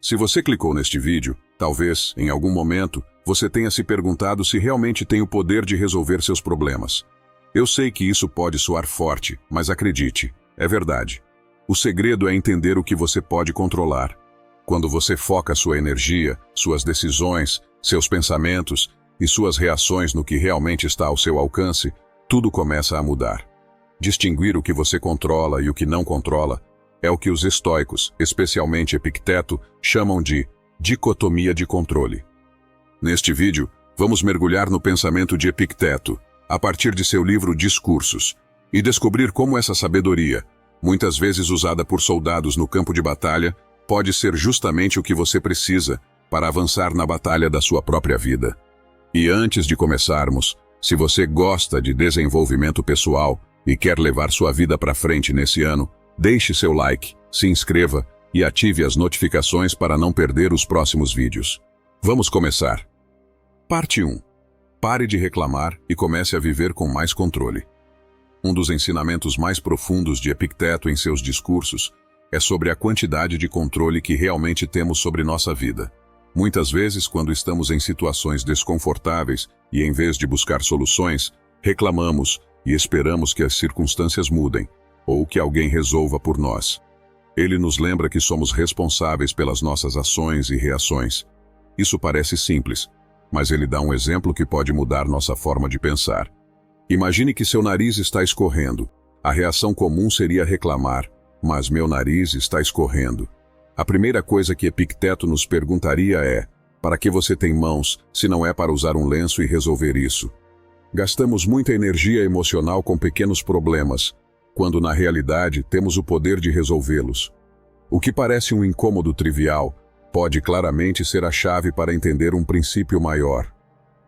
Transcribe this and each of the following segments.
Se você clicou neste vídeo, talvez, em algum momento, você tenha se perguntado se realmente tem o poder de resolver seus problemas. Eu sei que isso pode soar forte, mas acredite, é verdade. O segredo é entender o que você pode controlar. Quando você foca sua energia, suas decisões, seus pensamentos e suas reações no que realmente está ao seu alcance, tudo começa a mudar. Distinguir o que você controla e o que não controla é o que os estoicos, especialmente Epicteto, chamam de dicotomia de controle. Neste vídeo, vamos mergulhar no pensamento de Epicteto, a partir de seu livro Discursos, e descobrir como essa sabedoria, muitas vezes usada por soldados no campo de batalha, pode ser justamente o que você precisa para avançar na batalha da sua própria vida. E antes de começarmos, se você gosta de desenvolvimento pessoal e quer levar sua vida para frente nesse ano, deixe seu like, se inscreva e ative as notificações para não perder os próximos vídeos. Vamos começar. Parte 1. Pare de reclamar e comece a viver com mais controle. Um dos ensinamentos mais profundos de Epicteto em seus discursos é sobre a quantidade de controle que realmente temos sobre nossa vida. Muitas vezes, quando estamos em situações desconfortáveis e, em vez de buscar soluções, reclamamos e esperamos que as circunstâncias mudem, ou que alguém resolva por nós. Ele nos lembra que somos responsáveis pelas nossas ações e reações. Isso parece simples, mas ele dá um exemplo que pode mudar nossa forma de pensar. Imagine que seu nariz está escorrendo. A reação comum seria reclamar, mas meu nariz está escorrendo. A primeira coisa que Epicteto nos perguntaria é: para que você tem mãos, se não é para usar um lenço e resolver isso? Gastamos muita energia emocional com pequenos problemas, quando na realidade temos o poder de resolvê-los. O que parece um incômodo trivial pode claramente ser a chave para entender um princípio maior.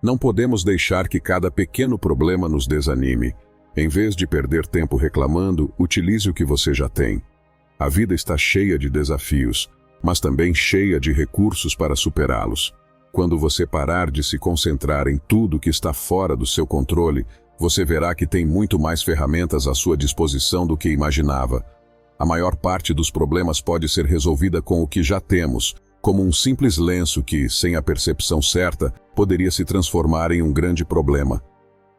Não podemos deixar que cada pequeno problema nos desanime. Em vez de perder tempo reclamando, utilize o que você já tem. A vida está cheia de desafios, mas também cheia de recursos para superá-los. Quando você parar de se concentrar em tudo que está fora do seu controle, você verá que tem muito mais ferramentas à sua disposição do que imaginava. A maior parte dos problemas pode ser resolvida com o que já temos, como um simples lenço que, sem a percepção certa, poderia se transformar em um grande problema.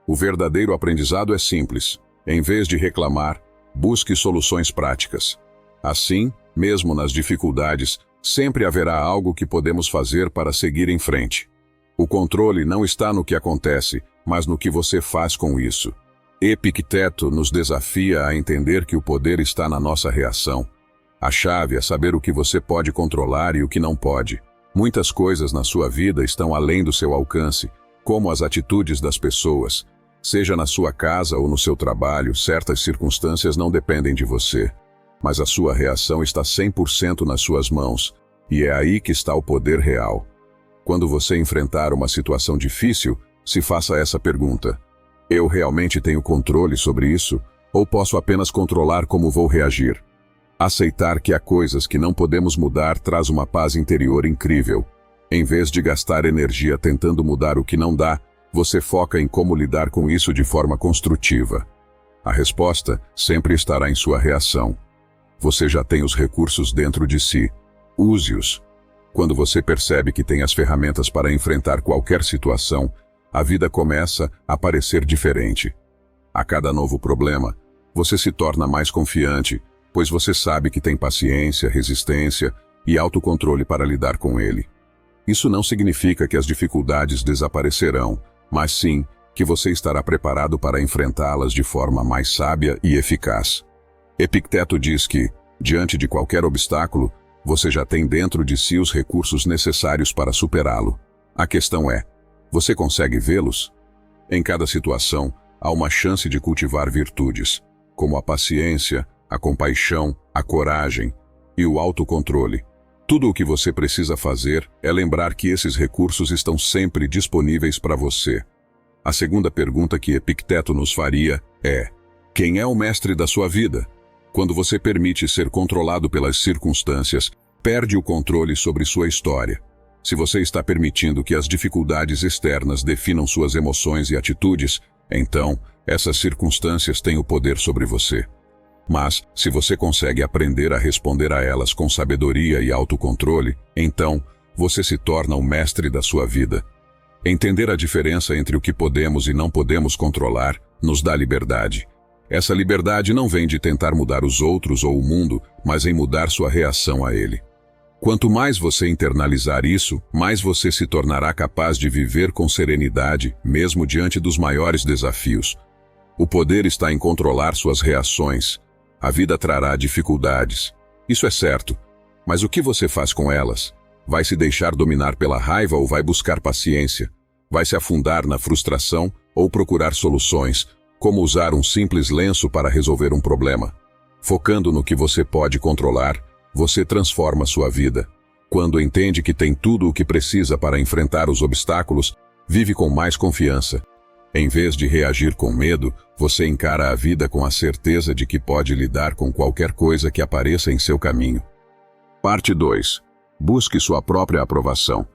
O verdadeiro aprendizado é simples. Em vez de reclamar, busque soluções práticas. Assim, mesmo nas dificuldades, sempre haverá algo que podemos fazer para seguir em frente. O controle não está no que acontece, mas no que você faz com isso. Epicteto nos desafia a entender que o poder está na nossa reação. A chave é saber o que você pode controlar e o que não pode. Muitas coisas na sua vida estão além do seu alcance, como as atitudes das pessoas. Seja na sua casa ou no seu trabalho, certas circunstâncias não dependem de você. Mas a sua reação está 100% nas suas mãos, e é aí que está o poder real. Quando você enfrentar uma situação difícil, se faça essa pergunta: eu realmente tenho controle sobre isso? Ou posso apenas controlar como vou reagir? Aceitar que há coisas que não podemos mudar traz uma paz interior incrível. Em vez de gastar energia tentando mudar o que não dá, você foca em como lidar com isso de forma construtiva. A resposta sempre estará em sua reação. Você já tem os recursos dentro de si. Use-os. Quando você percebe que tem as ferramentas para enfrentar qualquer situação, a vida começa a parecer diferente. A cada novo problema, você se torna mais confiante, pois você sabe que tem paciência, resistência e autocontrole para lidar com ele. Isso não significa que as dificuldades desaparecerão, mas sim que você estará preparado para enfrentá-las de forma mais sábia e eficaz. Epicteto diz que, diante de qualquer obstáculo, você já tem dentro de si os recursos necessários para superá-lo. A questão é: você consegue vê-los? Em cada situação, há uma chance de cultivar virtudes, como a paciência, a compaixão, a coragem e o autocontrole. Tudo o que você precisa fazer é lembrar que esses recursos estão sempre disponíveis para você. A segunda pergunta que Epicteto nos faria é: quem é o mestre da sua vida? Quando você permite ser controlado pelas circunstâncias, perde o controle sobre sua história. Se você está permitindo que as dificuldades externas definam suas emoções e atitudes, então essas circunstâncias têm o poder sobre você. Mas, se você consegue aprender a responder a elas com sabedoria e autocontrole, então, você se torna o mestre da sua vida. Entender a diferença entre o que podemos e não podemos controlar nos dá liberdade. Essa liberdade não vem de tentar mudar os outros ou o mundo, mas em mudar sua reação a ele. Quanto mais você internalizar isso, mais você se tornará capaz de viver com serenidade, mesmo diante dos maiores desafios. O poder está em controlar suas reações. A vida trará dificuldades. Isso é certo. Mas o que você faz com elas? Vai se deixar dominar pela raiva ou vai buscar paciência? Vai se afundar na frustração ou procurar soluções, como usar um simples lenço para resolver um problema? Focando no que você pode controlar, você transforma sua vida. Quando entende que tem tudo o que precisa para enfrentar os obstáculos, vive com mais confiança. Em vez de reagir com medo, você encara a vida com a certeza de que pode lidar com qualquer coisa que apareça em seu caminho. Parte 2. Busque sua própria aprovação.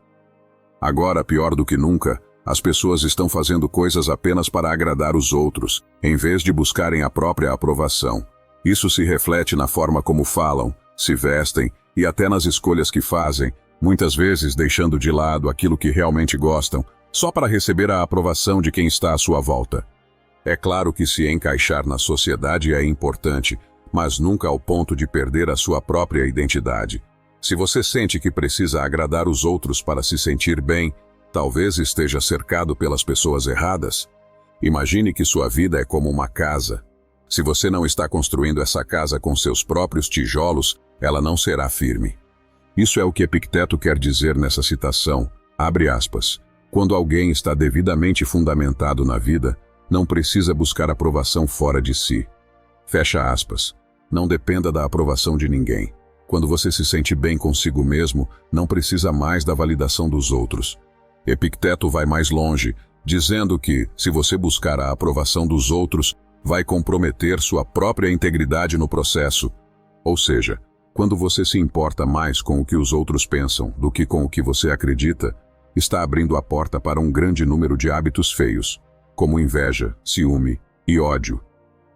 Agora, pior do que nunca, as pessoas estão fazendo coisas apenas para agradar os outros, em vez de buscarem a própria aprovação. Isso se reflete na forma como falam, se vestem e até nas escolhas que fazem, muitas vezes deixando de lado aquilo que realmente gostam, só para receber a aprovação de quem está à sua volta. É claro que se encaixar na sociedade é importante, mas nunca ao ponto de perder a sua própria identidade. Se você sente que precisa agradar os outros para se sentir bem, talvez esteja cercado pelas pessoas erradas. Imagine que sua vida é como uma casa. Se você não está construindo essa casa com seus próprios tijolos, ela não será firme. Isso é o que Epicteto quer dizer nessa citação, abre aspas. Quando alguém está devidamente fundamentado na vida, não precisa buscar aprovação fora de si. Fecha aspas. Não dependa da aprovação de ninguém. Quando você se sente bem consigo mesmo, não precisa mais da validação dos outros. Epicteto vai mais longe, dizendo que, se você buscar a aprovação dos outros, vai comprometer sua própria integridade no processo. Ou seja, quando você se importa mais com o que os outros pensam do que com o que você acredita, está abrindo a porta para um grande número de hábitos feios, como inveja, ciúme e ódio.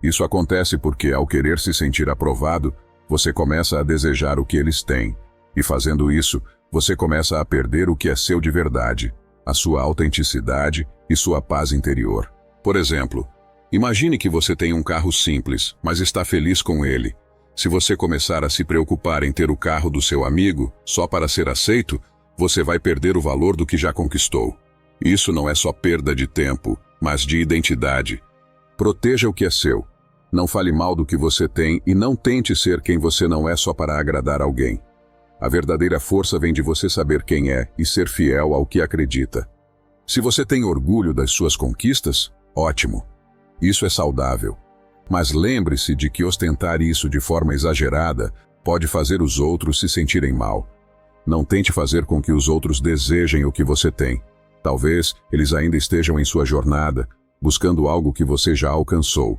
Isso acontece porque, ao querer se sentir aprovado, você começa a desejar o que eles têm, e fazendo isso, você começa a perder o que é seu de verdade, a sua autenticidade e sua paz interior. Por exemplo, imagine que você tem um carro simples, mas está feliz com ele. Se você começar a se preocupar em ter o carro do seu amigo, só para ser aceito, você vai perder o valor do que já conquistou. Isso não é só perda de tempo, mas de identidade. Proteja o que é seu. Não fale mal do que você tem e não tente ser quem você não é só para agradar alguém. A verdadeira força vem de você saber quem é e ser fiel ao que acredita. Se você tem orgulho das suas conquistas, ótimo. Isso é saudável. Mas lembre-se de que ostentar isso de forma exagerada pode fazer os outros se sentirem mal. Não tente fazer com que os outros desejem o que você tem. Talvez eles ainda estejam em sua jornada, buscando algo que você já alcançou.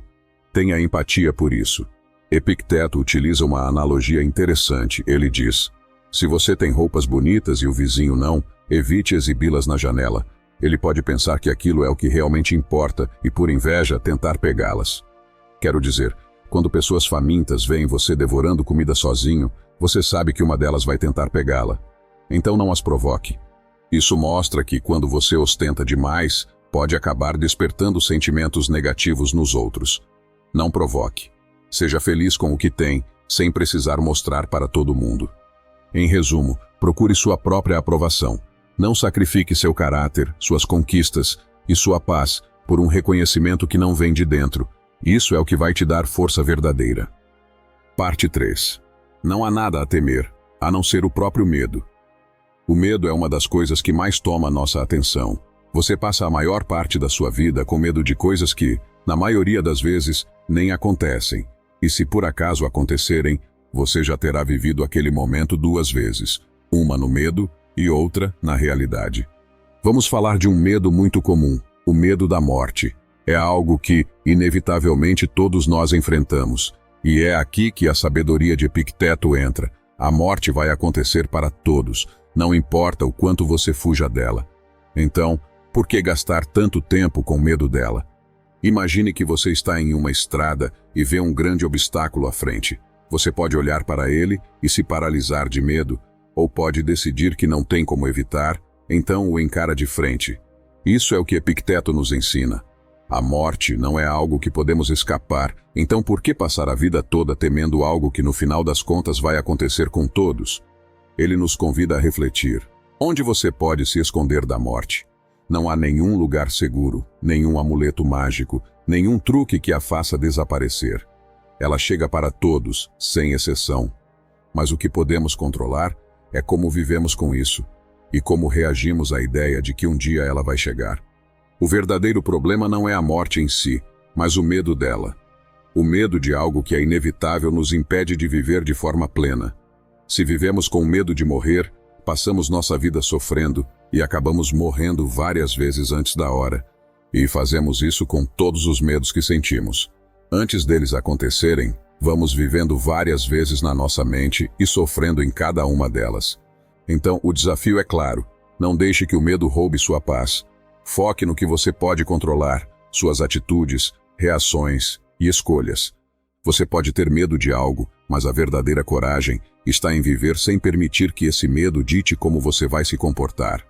Tenha empatia por isso. Epicteto utiliza uma analogia interessante. Ele diz: se você tem roupas bonitas e o vizinho não, evite exibi-las na janela. Ele pode pensar que aquilo é o que realmente importa e, por inveja, tentar pegá-las. Quero dizer, quando pessoas famintas veem você devorando comida sozinho, você sabe que uma delas vai tentar pegá-la. Então não as provoque. Isso mostra que, quando você ostenta demais, pode acabar despertando sentimentos negativos nos outros. Não provoque. Seja feliz com o que tem, sem precisar mostrar para todo mundo. Em resumo, procure sua própria aprovação. Não sacrifique seu caráter, suas conquistas e sua paz por um reconhecimento que não vem de dentro. Isso é o que vai te dar força verdadeira. Parte 3. Não há nada a temer, a não ser o próprio medo. O medo é uma das coisas que mais toma nossa atenção. Você passa a maior parte da sua vida com medo de coisas que, na maioria das vezes, nem acontecem. E se por acaso acontecerem, você já terá vivido aquele momento 2 vezes, uma no medo e outra na realidade. Vamos falar de um medo muito comum, o medo da morte. É algo que, inevitavelmente, todos nós enfrentamos. E é aqui que a sabedoria de Epicteto entra. A morte vai acontecer para todos, não importa o quanto você fuja dela. Então, por que gastar tanto tempo com medo dela? Imagine que você está em uma estrada e vê um grande obstáculo à frente. Você pode olhar para ele e se paralisar de medo, ou pode decidir que não tem como evitar, então o encara de frente. Isso é o que Epicteto nos ensina. A morte não é algo que podemos escapar, então por que passar a vida toda temendo algo que no final das contas vai acontecer com todos? Ele nos convida a refletir. Onde você pode se esconder da morte? Não há nenhum lugar seguro, nenhum amuleto mágico, nenhum truque que a faça desaparecer. Ela chega para todos, sem exceção. Mas o que podemos controlar é como vivemos com isso e como reagimos à ideia de que um dia ela vai chegar. O verdadeiro problema não é a morte em si, mas o medo dela. O medo de algo que é inevitável nos impede de viver de forma plena. Se vivemos com medo de morrer, passamos nossa vida sofrendo e acabamos morrendo várias vezes antes da hora. E fazemos isso com todos os medos que sentimos. Antes deles acontecerem, vamos vivendo várias vezes na nossa mente e sofrendo em cada uma delas. Então, o desafio é claro. Não deixe que o medo roube sua paz. Foque no que você pode controlar, suas atitudes, reações e escolhas. Você pode ter medo de algo, mas a verdadeira coragem está em viver sem permitir que esse medo dite como você vai se comportar.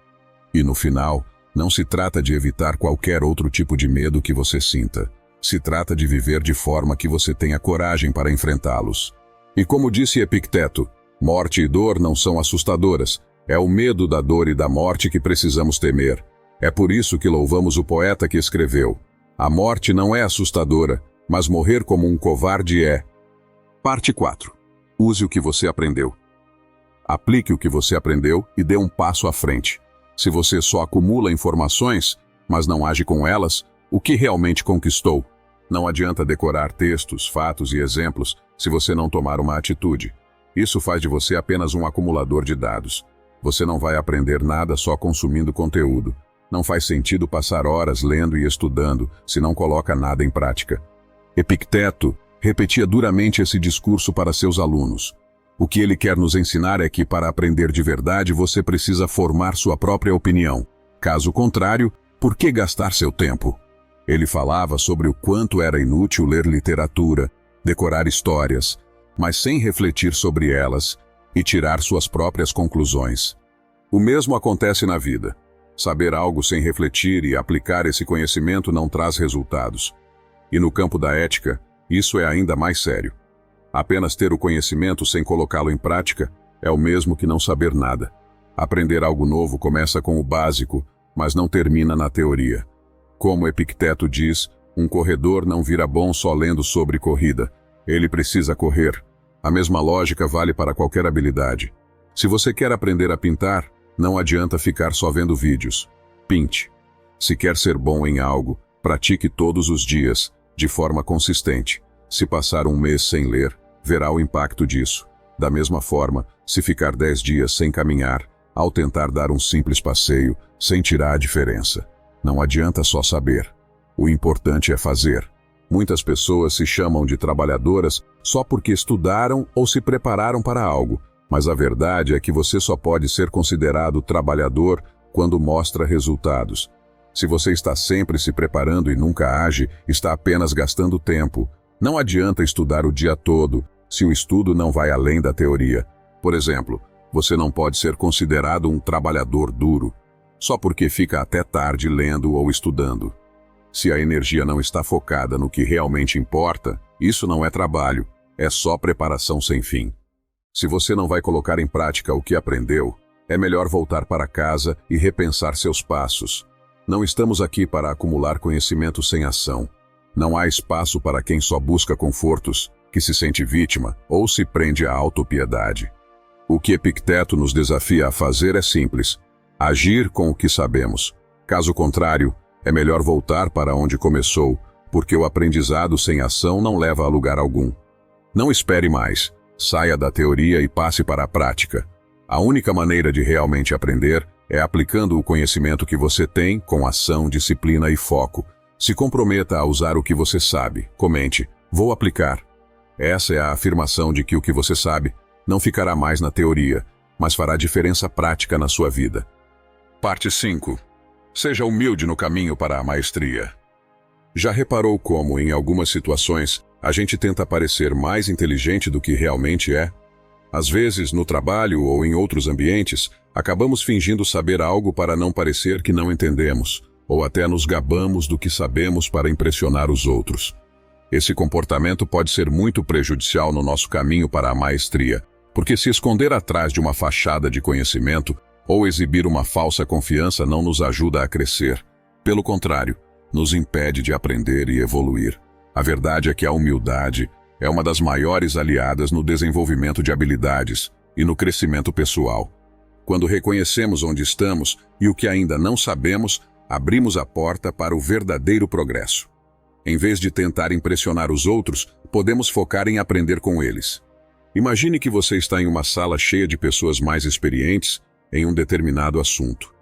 E no final, não se trata de evitar qualquer outro tipo de medo que você sinta. Se trata de viver de forma que você tenha coragem para enfrentá-los. E como disse Epicteto, morte e dor não são assustadoras. É o medo da dor e da morte que precisamos temer. É por isso que louvamos o poeta que escreveu: a morte não é assustadora, mas morrer como um covarde é. Parte 4. Use o que você aprendeu. Aplique o que você aprendeu e dê um passo à frente. Se você só acumula informações, mas não age com elas, o que realmente conquistou? Não adianta decorar textos, fatos e exemplos se você não tomar uma atitude. Isso faz de você apenas um acumulador de dados. Você não vai aprender nada só consumindo conteúdo. Não faz sentido passar horas lendo e estudando se não coloca nada em prática. Epicteto repetia duramente esse discurso para seus alunos. O que ele quer nos ensinar é que, para aprender de verdade, você precisa formar sua própria opinião. Caso contrário, por que gastar seu tempo? Ele falava sobre o quanto era inútil ler literatura, decorar histórias, mas sem refletir sobre elas e tirar suas próprias conclusões. O mesmo acontece na vida. Saber algo sem refletir e aplicar esse conhecimento não traz resultados. E no campo da ética, isso é ainda mais sério. Apenas ter o conhecimento sem colocá-lo em prática é o mesmo que não saber nada. Aprender algo novo começa com o básico, mas não termina na teoria. Como Epicteto diz, um corredor não vira bom só lendo sobre corrida. Ele precisa correr. A mesma lógica vale para qualquer habilidade. Se você quer aprender a pintar, não adianta ficar só vendo vídeos. Pinte. Se quer ser bom em algo, pratique todos os dias, de forma consistente. Se passar um mês sem ler, verá o impacto disso. Da mesma forma, se ficar 10 dias sem caminhar, ao tentar dar um simples passeio, sentirá a diferença. Não adianta só saber. O importante é fazer. Muitas pessoas se chamam de trabalhadoras só porque estudaram ou se prepararam para algo, mas a verdade é que você só pode ser considerado trabalhador quando mostra resultados. Se você está sempre se preparando e nunca age, está apenas gastando tempo. Não adianta estudar o dia todo, se o estudo não vai além da teoria. Por exemplo, você não pode ser considerado um trabalhador duro, só porque fica até tarde lendo ou estudando. Se a energia não está focada no que realmente importa, isso não é trabalho, é só preparação sem fim. Se você não vai colocar em prática o que aprendeu, é melhor voltar para casa e repensar seus passos. Não estamos aqui para acumular conhecimento sem ação. Não há espaço para quem só busca confortos, que se sente vítima ou se prende à autopiedade. O que Epicteto nos desafia a fazer é simples: agir com o que sabemos. Caso contrário, é melhor voltar para onde começou, porque o aprendizado sem ação não leva a lugar algum. Não espere mais. Saia da teoria e passe para a prática. A única maneira de realmente aprender é aplicando o conhecimento que você tem com ação, disciplina e foco. Se comprometa a usar o que você sabe. Comente: vou aplicar. Essa é a afirmação de que o que você sabe não ficará mais na teoria, mas fará diferença prática na sua vida. Parte 5. Seja humilde no caminho para a maestria. Já reparou como, em algumas situações, a gente tenta parecer mais inteligente do que realmente é? Às vezes, no trabalho ou em outros ambientes, acabamos fingindo saber algo para não parecer que não entendemos, ou até nos gabamos do que sabemos para impressionar os outros. Esse comportamento pode ser muito prejudicial no nosso caminho para a maestria, porque se esconder atrás de uma fachada de conhecimento ou exibir uma falsa confiança não nos ajuda a crescer. Pelo contrário, nos impede de aprender e evoluir. A verdade é que a humildade é uma das maiores aliadas no desenvolvimento de habilidades e no crescimento pessoal. Quando reconhecemos onde estamos e o que ainda não sabemos, abrimos a porta para o verdadeiro progresso. Em vez de tentar impressionar os outros, podemos focar em aprender com eles. Imagine que você está em uma sala cheia de pessoas mais experientes em um determinado assunto.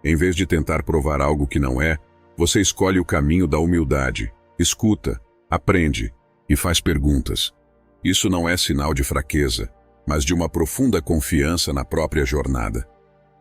Em vez de tentar provar algo que não é, você escolhe o caminho da humildade, escuta, aprende e faz perguntas. Isso não é sinal de fraqueza, mas de uma profunda confiança na própria jornada.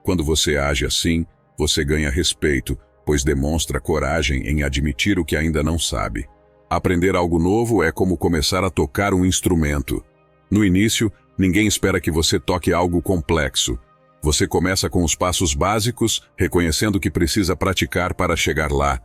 Quando você age assim, você ganha respeito, pois demonstra coragem em admitir o que ainda não sabe. Aprender algo novo é como começar a tocar um instrumento. No início, ninguém espera que você toque algo complexo. Você começa com os passos básicos, reconhecendo que precisa praticar para chegar lá.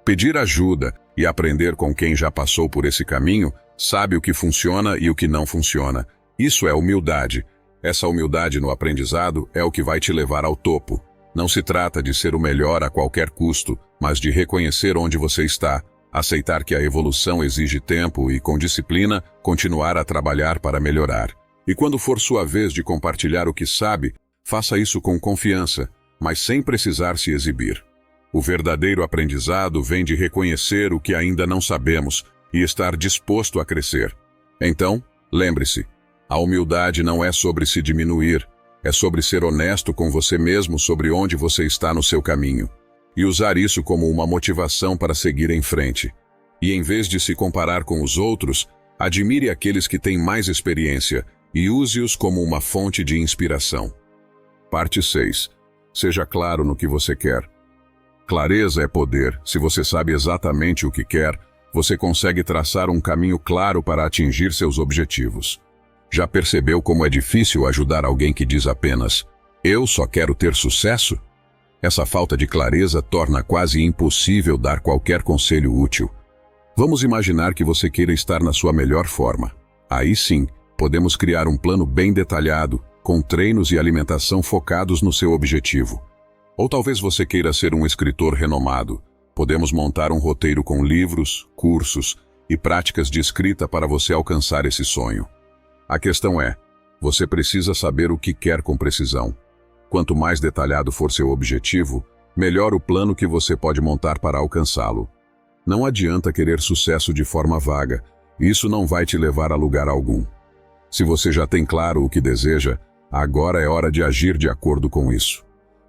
Pedir ajuda e aprender com quem já passou por esse caminho, sabe o que funciona e o que não funciona. Isso é humildade. Essa humildade no aprendizado é o que vai te levar ao topo. Não se trata de ser o melhor a qualquer custo, mas de reconhecer onde você está, aceitar que a evolução exige tempo e, com disciplina, continuar a trabalhar para melhorar. E quando for sua vez de compartilhar o que sabe, faça isso com confiança, mas sem precisar se exibir. O verdadeiro aprendizado vem de reconhecer o que ainda não sabemos e estar disposto a crescer. Então, lembre-se, a humildade não é sobre se diminuir, é sobre ser honesto com você mesmo sobre onde você está no seu caminho, e usar isso como uma motivação para seguir em frente. E em vez de se comparar com os outros, admire aqueles que têm mais experiência e use-os como uma fonte de inspiração. Parte 6. Seja claro no que você quer. Clareza é poder. Se você sabe exatamente o que quer, você consegue traçar um caminho claro para atingir seus objetivos. Já percebeu como é difícil ajudar alguém que diz apenas, "Eu só quero ter sucesso"? Essa falta de clareza torna quase impossível dar qualquer conselho útil. Vamos imaginar que você queira estar na sua melhor forma. Aí sim, podemos criar um plano bem detalhado, com treinos e alimentação focados no seu objetivo. Ou talvez você queira ser um escritor renomado. Podemos montar um roteiro com livros, cursos e práticas de escrita para você alcançar esse sonho. A questão é, você precisa saber o que quer com precisão. Quanto mais detalhado for seu objetivo, melhor o plano que você pode montar para alcançá-lo. Não adianta querer sucesso de forma vaga, isso não vai te levar a lugar algum. Se você já tem claro o que deseja, agora é hora de agir de acordo com isso.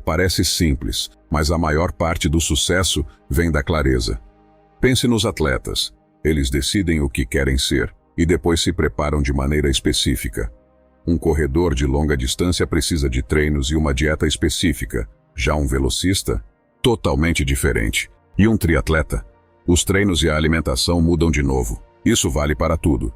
Parece simples, mas a maior parte do sucesso vem da clareza. Pense nos atletas. Eles decidem o que querem ser e depois se preparam de maneira específica. Um corredor de longa distância precisa de treinos e uma dieta específica. Já um velocista, totalmente diferente. E um triatleta, os treinos e a alimentação mudam de novo. Isso vale para tudo.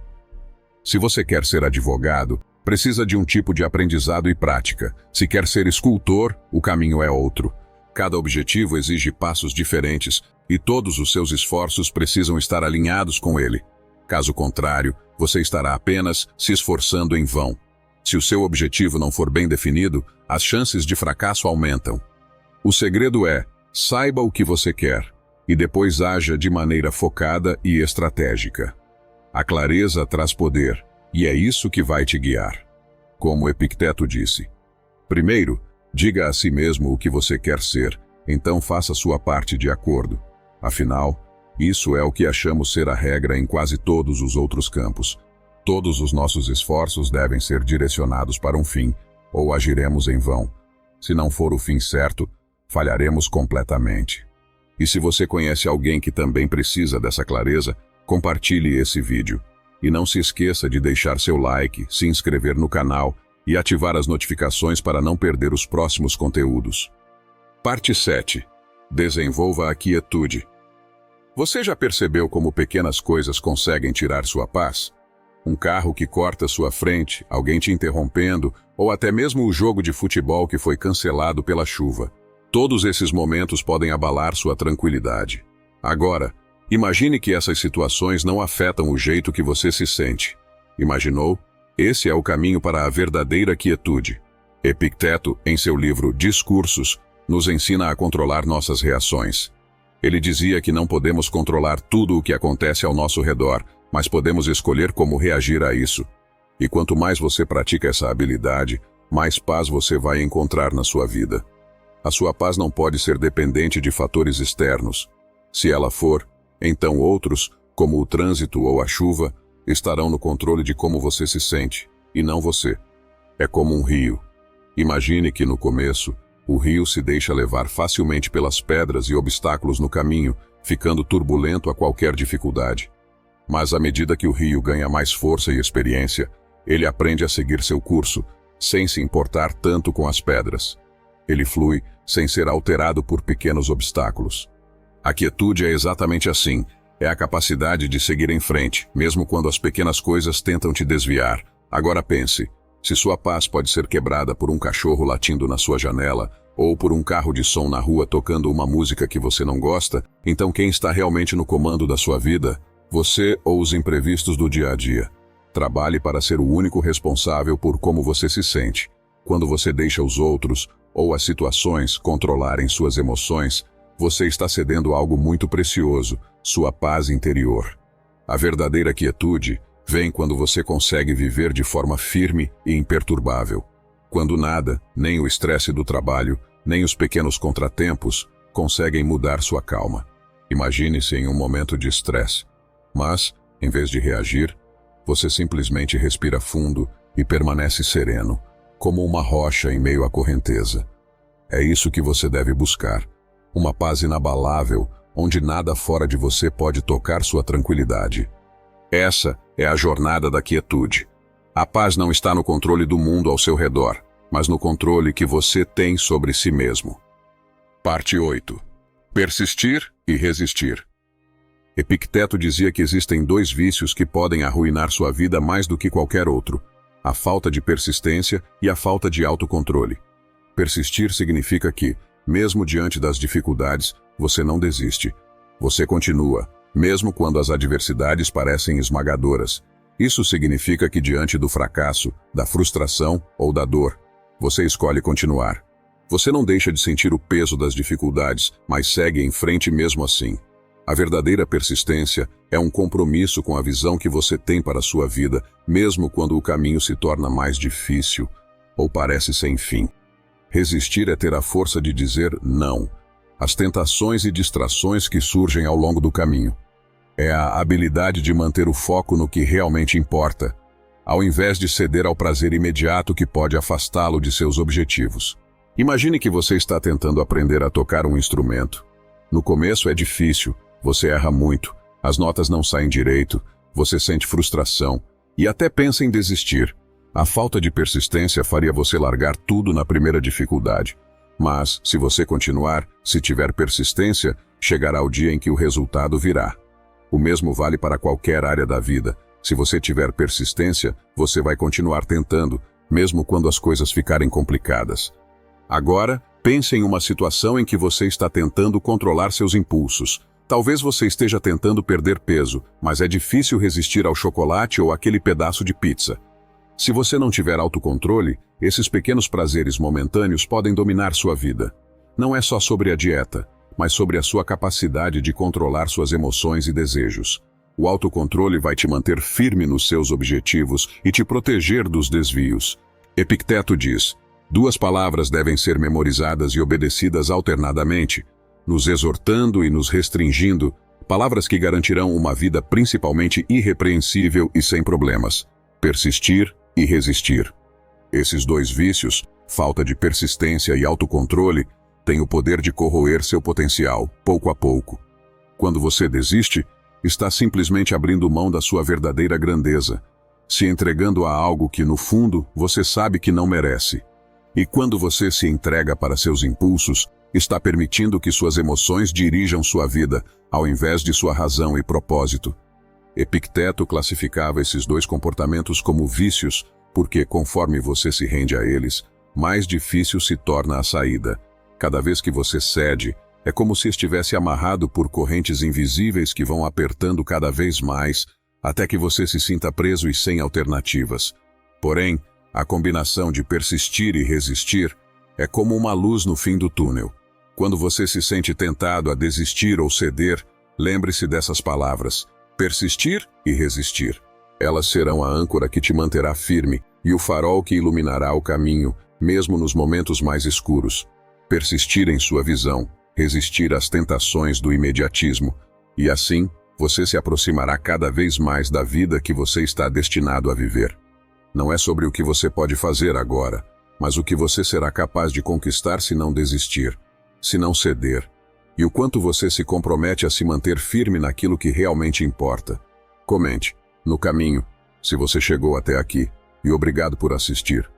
Se você quer ser advogado, precisa de um tipo de aprendizado e prática. Se quer ser escultor, o caminho é outro. Cada objetivo exige passos diferentes e todos os seus esforços precisam estar alinhados com ele. Caso contrário, você estará apenas se esforçando em vão. Se o seu objetivo não for bem definido, as chances de fracasso aumentam. O segredo é, saiba o que você quer e depois haja de maneira focada e estratégica. A clareza traz poder, e é isso que vai te guiar. Como Epicteto disse, primeiro, diga a si mesmo o que você quer ser, então faça sua parte de acordo. Afinal, isso é o que achamos ser a regra em quase todos os outros campos. Todos os nossos esforços devem ser direcionados para um fim, ou agiremos em vão. Se não for o fim certo, falharemos completamente. E se você conhece alguém que também precisa dessa clareza, compartilhe esse vídeo. E não se esqueça de deixar seu like, se inscrever no canal e ativar as notificações para não perder os próximos conteúdos. Parte 7. Desenvolva a quietude. Você já percebeu como pequenas coisas conseguem tirar sua paz? Um carro que corta sua frente, alguém te interrompendo, ou até mesmo o jogo de futebol que foi cancelado pela chuva. Todos esses momentos podem abalar sua tranquilidade. Agora, imagine que essas situações não afetam o jeito que você se sente. Imaginou? Esse é o caminho para a verdadeira quietude. Epicteto, em seu livro Discursos, nos ensina a controlar nossas reações. Ele dizia que não podemos controlar tudo o que acontece ao nosso redor, mas podemos escolher como reagir a isso. E quanto mais você pratica essa habilidade, mais paz você vai encontrar na sua vida. A sua paz não pode ser dependente de fatores externos. Se ela for, então outros, como o trânsito ou a chuva, estarão no controle de como você se sente, e não você. É como um rio. Imagine que no começo, o rio se deixa levar facilmente pelas pedras e obstáculos no caminho, ficando turbulento a qualquer dificuldade. Mas à medida que o rio ganha mais força e experiência, ele aprende a seguir seu curso, sem se importar tanto com as pedras. Ele flui sem ser alterado por pequenos obstáculos. A quietude é exatamente assim. É a capacidade de seguir em frente, mesmo quando as pequenas coisas tentam te desviar. Agora pense. Se sua paz pode ser quebrada por um cachorro latindo na sua janela, ou por um carro de som na rua tocando uma música que você não gosta, então quem está realmente no comando da sua vida? Você ou os imprevistos do dia a dia? Trabalhe para ser o único responsável por como você se sente. Quando você deixa os outros, ou as situações, controlarem suas emoções, você está cedendo algo muito precioso, sua paz interior. A verdadeira quietude vem quando você consegue viver de forma firme e imperturbável. Quando nada, nem o estresse do trabalho, nem os pequenos contratempos, conseguem mudar sua calma. Imagine-se em um momento de estresse. Mas, em vez de reagir, você simplesmente respira fundo e permanece sereno, como uma rocha em meio à correnteza. É isso que você deve buscar. Uma paz inabalável, onde nada fora de você pode tocar sua tranquilidade. Essa é a jornada da quietude. A paz não está no controle do mundo ao seu redor, mas no controle que você tem sobre si mesmo. Parte 8. Persistir e resistir. Epicteto dizia que existem 2 vícios que podem arruinar sua vida mais do que qualquer outro: a falta de persistência e a falta de autocontrole. Persistir significa que, mesmo diante das dificuldades, você não desiste. Você continua, mesmo quando as adversidades parecem esmagadoras. Isso significa que diante do fracasso, da frustração ou da dor, você escolhe continuar. Você não deixa de sentir o peso das dificuldades, mas segue em frente mesmo assim. A verdadeira persistência é um compromisso com a visão que você tem para a sua vida, mesmo quando o caminho se torna mais difícil ou parece sem fim. Resistir é ter a força de dizer não às tentações e distrações que surgem ao longo do caminho. É a habilidade de manter o foco no que realmente importa, ao invés de ceder ao prazer imediato que pode afastá-lo de seus objetivos. Imagine que você está tentando aprender a tocar um instrumento. No começo é difícil, você erra muito, as notas não saem direito, você sente frustração e até pensa em desistir. A falta de persistência faria você largar tudo na primeira dificuldade. Mas, se você continuar, se tiver persistência, chegará o dia em que o resultado virá. O mesmo vale para qualquer área da vida. Se você tiver persistência, você vai continuar tentando, mesmo quando as coisas ficarem complicadas. Agora, pense em uma situação em que você está tentando controlar seus impulsos. Talvez você esteja tentando perder peso, mas é difícil resistir ao chocolate ou àquele pedaço de pizza. Se você não tiver autocontrole, esses pequenos prazeres momentâneos podem dominar sua vida. Não é só sobre a dieta, mas sobre a sua capacidade de controlar suas emoções e desejos. O autocontrole vai te manter firme nos seus objetivos e te proteger dos desvios. Epicteto diz: 2 palavras devem ser memorizadas e obedecidas alternadamente, nos exortando e nos restringindo, palavras que garantirão uma vida principalmente irrepreensível e sem problemas: persistir e resistir. Esses 2 vícios, falta de persistência e autocontrole, têm o poder de corroer seu potencial, pouco a pouco. Quando você desiste, está simplesmente abrindo mão da sua verdadeira grandeza, se entregando a algo que, no fundo, você sabe que não merece. E quando você se entrega para seus impulsos, Está permitindo que suas emoções dirijam sua vida, ao invés de sua razão e propósito. Epicteto classificava esses dois comportamentos como vícios, porque, conforme você se rende a eles, mais difícil se torna a saída. Cada vez que você cede, é como se estivesse amarrado por correntes invisíveis que vão apertando cada vez mais, até que você se sinta preso e sem alternativas. Porém, a combinação de persistir e resistir é como uma luz no fim do túnel. Quando você se sente tentado a desistir ou ceder, lembre-se dessas palavras: persistir e resistir. Elas serão a âncora que te manterá firme e o farol que iluminará o caminho, mesmo nos momentos mais escuros. Persistir em sua visão, resistir às tentações do imediatismo, e assim você se aproximará cada vez mais da vida que você está destinado a viver. Não é sobre o que você pode fazer agora, mas o que você será capaz de conquistar se não desistir, se não ceder, e o quanto você se compromete a se manter firme naquilo que realmente importa. Comente, no caminho, se você chegou até aqui, e obrigado por assistir.